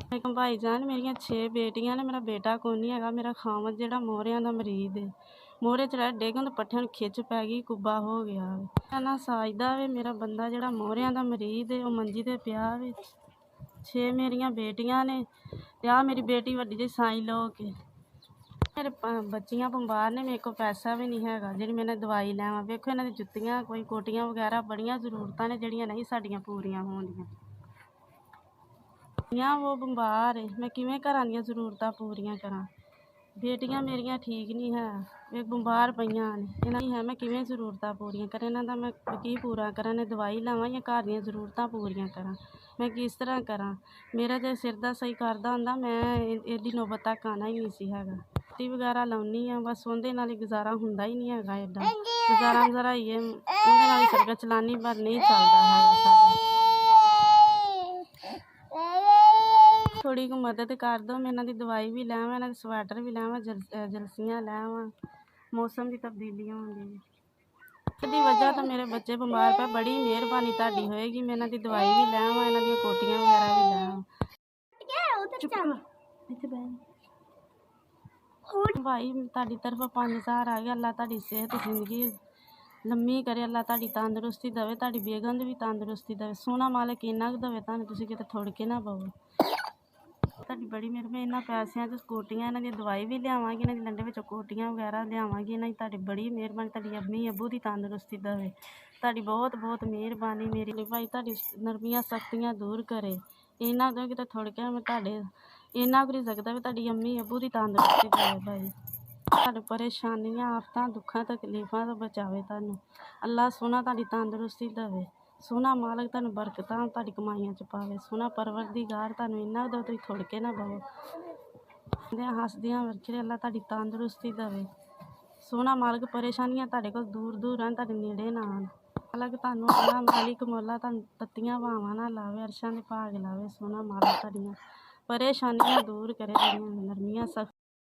ਇੱਕ ਭਾਈ ਜਾਨ ਮੇਰੀਆਂ 6 ਬੇਟੀਆਂ ਨੇ। ਮੇਰਾ ਬੇਟਾ ਕੋਈ ਨਹੀਂ ਹੈਗਾ। ਮੇਰਾ ਖਾਮਦ ਜਿਹੜਾ ਮੋਹਰਿਆਂ ਦਾ ਮਰੀਜ਼ ਹੈ, ਮੋਹਰੇ ਚੜਾ ਡਿੱਗਣ ਤੋਂ ਪੱਠਿਆਂ ਨੂੰ ਖਿੱਚ ਪੈ ਗਈ, ਕੁੱਬਾ ਹੋ ਗਿਆ ਵੇ। ਮੇਰਾ ਨਾਂ ਸਾਜਦਾ ਵੇ। ਮੇਰਾ ਬੰਦਾ ਜਿਹੜਾ ਮੋਹਰਿਆਂ ਦਾ ਮਰੀਜ਼ ਹੈ ਉਹ ਮੰਜੀ 'ਤੇ ਪਿਆ ਵੇ। 6 ਮੇਰੀਆਂ ਬੇਟੀਆਂ ਨੇ ਤੇ ਆਹ ਮੇਰੀ ਬੇਟੀ ਵੱਡੀ ਜਿਹੀ ਸਾਈ ਲੋ ਕੇ। ਮੇਰੇ ਬੱਚੀਆਂ ਬਿਮਾਰ ਨੇ, ਮੇਰੇ ਕੋਲ ਪੈਸਾ ਵੀ ਨਹੀਂ ਹੈਗਾ ਜਿਹੜੀ ਮੈਂ ਦਵਾਈ ਲੈਵਾਂ। ਵੇਖੋ ਇਹਨਾਂ ਦੀ ਜੁੱਤੀਆਂ, ਕੋਈ ਕੋਟੀਆਂ ਵਗੈਰਾ, ਬੜੀਆਂ ਜ਼ਰੂਰਤਾਂ ਨੇ ਜਿਹੜੀਆਂ ਨਹੀਂ ਸਾਡੀਆਂ ਪੂਰੀਆਂ ਹੋਣੀਆਂ। ਉਹ ਬਿਮਾਰ ਹੈ, ਮੈਂ ਕਿਵੇਂ ਘਰਾਂ ਦੀਆਂ ਜ਼ਰੂਰਤਾਂ ਪੂਰੀਆਂ ਕਰਾਂ। ਬੇਟੀਆਂ ਮੇਰੀਆਂ ਠੀਕ ਨਹੀਂ ਹੈ, ਇਹ ਬਿਮਾਰ ਪਈਆਂ ਨੇ। ਇਹਨਾਂ ਦੀ ਹੈ ਮੈਂ ਕਿਵੇਂ ਜ਼ਰੂਰਤਾਂ ਪੂਰੀਆਂ ਕਰਾਂ, ਇਹਨਾਂ ਦਾ ਮੈਂ ਕੀ ਪੂਰਾ ਕਰਾਂ। ਨੇ ਦਵਾਈ ਲਾਵਾਂ ਜਾਂ ਘਰ ਦੀਆਂ ਜ਼ਰੂਰਤਾਂ ਪੂਰੀਆਂ ਕਰਾਂ, ਮੈਂ ਕਿਸ ਤਰ੍ਹਾਂ ਕਰਾਂ। ਮੇਰਾ ਜੇ ਸਿਰ ਦਾ ਸਹੀ ਕਰਦਾ ਹੁੰਦਾ ਮੈਂ ਇਹਦੀ ਨੌਬਤ ਤੱਕ ਆਉਣਾ ਹੀ ਨਹੀਂ ਸੀ ਹੈਗਾ। ਟੀ ਵਗੈਰਾ ਲਾਉਣੀ ਆ, ਬਸ ਉਹਦੇ ਨਾਲ ਹੀ ਗੁਜ਼ਾਰਾ ਹੁੰਦਾ ਹੀ ਨਹੀਂ ਹੈਗਾ। ਐਡਾ ਗੁਜ਼ਾਰਾ ਹੀ ਹੈ, ਉਹਦੇ ਨਾਲ ਹੀ ਸੜਕਾਂ ਚਲਾਨੀ, ਪਰ ਨਹੀਂ ਚੱਲਦਾ ਹੈਗਾ ਸਾਡਾ। ਥੋੜ੍ਹੀ ਕੁ ਮਦਦ ਕਰ ਦਿਓ, ਮੈਂ ਇਹਨਾਂ ਦੀ ਦਵਾਈ ਵੀ ਲੈਵਾਂ, ਇਹਨਾਂ ਦੇ ਸਵੈਟਰ ਵੀ ਲੈਵਾਂ, ਜਲਸੀਆਂ ਲੈਵਾਂ। ਮੌਸਮ ਦੀ ਤਬਦੀਲੀ ਹੁੰਦੀ ਹੈ, ਇਹਦੀ ਵਜ੍ਹਾ ਤੋਂ ਮੇਰੇ ਬੱਚੇ ਬਿਮਾਰ ਪਏ। ਬੜੀ ਮਿਹਰਬਾਨੀ ਤੁਹਾਡੀ ਹੋਏਗੀ, ਮੈਂ ਇਹਨਾਂ ਦੀ ਦਵਾਈ ਵੀ ਲੈਵਾਂ, ਇਹਨਾਂ ਦੀਆਂ ਕੋਟੀਆਂ ਵਗੈਰਾ ਵੀ ਲੈਵਾਂ। ਭਾਈ ਤੁਹਾਡੀ ਤਰਫੋਂ 5000 ਆ ਗਿਆ। ਅੱਲਾ ਤੁਹਾਡੀ ਸਿਹਤ ਜ਼ਿੰਦਗੀ ਲੰਮੀ ਕਰੇ, ਅੱਲਾ ਤੁਹਾਡੀ ਤੰਦਰੁਸਤੀ ਦੇਵੇ, ਤੁਹਾਡੀ ਬੇਗਮ ਵੀ ਤੰਦਰੁਸਤੀ ਦੇਵੇ। ਸੋਹਣਾ ਮਾਲਕ ਇੰਨਾ ਕੁ ਦੇਵੇ ਤੁਹਾਨੂੰ, ਤੁਸੀਂ ਕਿਤੇ ਥੋੜ ਕੇ ਨਾ ਪਵੋ। ਤੁਹਾਡੀ ਬੜੀ ਮਿਹਰਬਾਨੀ। ਇਹਨਾਂ ਪੈਸਿਆਂ 'ਚ ਕੋਟੀਆਂ, ਇਹਨਾਂ ਦੀ ਦਵਾਈ ਵੀ ਲਿਆਵਾਂਗੀ, ਇਹਨਾਂ ਦੀ ਲੰਡੇ ਵਿੱਚੋਂ ਕੋਟੀਆਂ ਵਗੈਰਾ ਲਿਆਵਾਂਗੀ। ਇਹਨਾਂ ਦੀ ਤੁਹਾਡੀ ਬੜੀ ਮਿਹਰਬਾਨੀ, ਤੁਹਾਡੀ ਅੰਮੀ ਅੱਬੂ ਦੀ ਤੰਦਰੁਸਤੀ ਦੇਵੇ। ਤੁਹਾਡੀ ਬਹੁਤ ਬਹੁਤ ਮਿਹਰਬਾਨੀ। ਮੇਰੀ ਭਾਈ ਤੁਹਾਡੀ ਨਰਮੀਆਂ ਸਖਤੀਆਂ ਦੂਰ ਕਰੇ। ਇਹਨਾਂ ਤੋਂ ਕਿਤੇ ਥੋੜ ਕੇ ਮੈਂ ਤੁਹਾਡੇ ਇੰਨਾ ਕੁ ਨਹੀਂ ਸਕਦਾ ਵੀ ਤੁਹਾਡੀ ਅੰਮੀ ਅੱਬੂ ਦੀ ਤੰਦਰੁਸਤੀ ਦੇਵੇ ਭਾਈ। ਤੁਹਾਨੂੰ ਪਰੇਸ਼ਾਨੀਆਂ, ਆਫਤਾਂ, ਦੁੱਖਾਂ, ਤਕਲੀਫਾਂ ਤੋਂ ਬਚਾਵੇ। ਤੁਹਾਨੂੰ ਅੱਲਾ ਸੋਹਣਾ ਤੁਹਾਡੀ ਤੰਦਰੁਸਤੀ ਦੇਵੇ। ਸੋਹਣਾ ਮਾਲਕ ਤੁਹਾਨੂੰ ਬਰਕਤਾਂ ਤੁਹਾਡੀ ਕਮਾਈਆਂ 'ਚ ਪਾਵੇ। ਸੋਹਣਾ ਪਰਵਰਦੀਗਾਰ ਤੁਹਾਨੂੰ ਇੰਨਾ ਦੋ ਤੁਸੀਂ ਥੋੜ ਕੇ ਨਾ ਪਵੋ। ਹੱਸਦਿਆਂ ਵਰਖੇ ਅੱਲਾ ਤੁਹਾਡੀ ਤੰਦਰੁਸਤੀ ਦੇਵੇ। ਸੋਹਣਾ ਮਾਲਕ ਪਰੇਸ਼ਾਨੀਆਂ ਤੁਹਾਡੇ ਕੋਲ ਦੂਰ ਦੂਰ ਆਉਣ, ਤੁਹਾਡੇ ਨੇੜੇ ਨਾ ਆਉਣ। ਮਾਲਕ ਤੁਹਾਨੂੰ ਅੱਲਾ ਮਾਲਿਕ ਮੌਲਾ ਤੁਹਾਨੂੰ ਤੱਤੀਆਂ ਹਵਾਵਾਂ ਨਾਲ ਲਾਵੇ, ਅਰਸ਼ਾਂ ਦੇ ਭਾਗ ਲਾਵੇ। ਸੋਹਣਾ ਮਾਲਕ ਤੁਹਾਡੀਆਂ ਪਰੇਸ਼ਾਨੀਆਂ ਦੂਰ ਕਰੇ, ਤੁਹਾਡੀਆਂ ਨਰਮੀਆਂ ਸਖਤ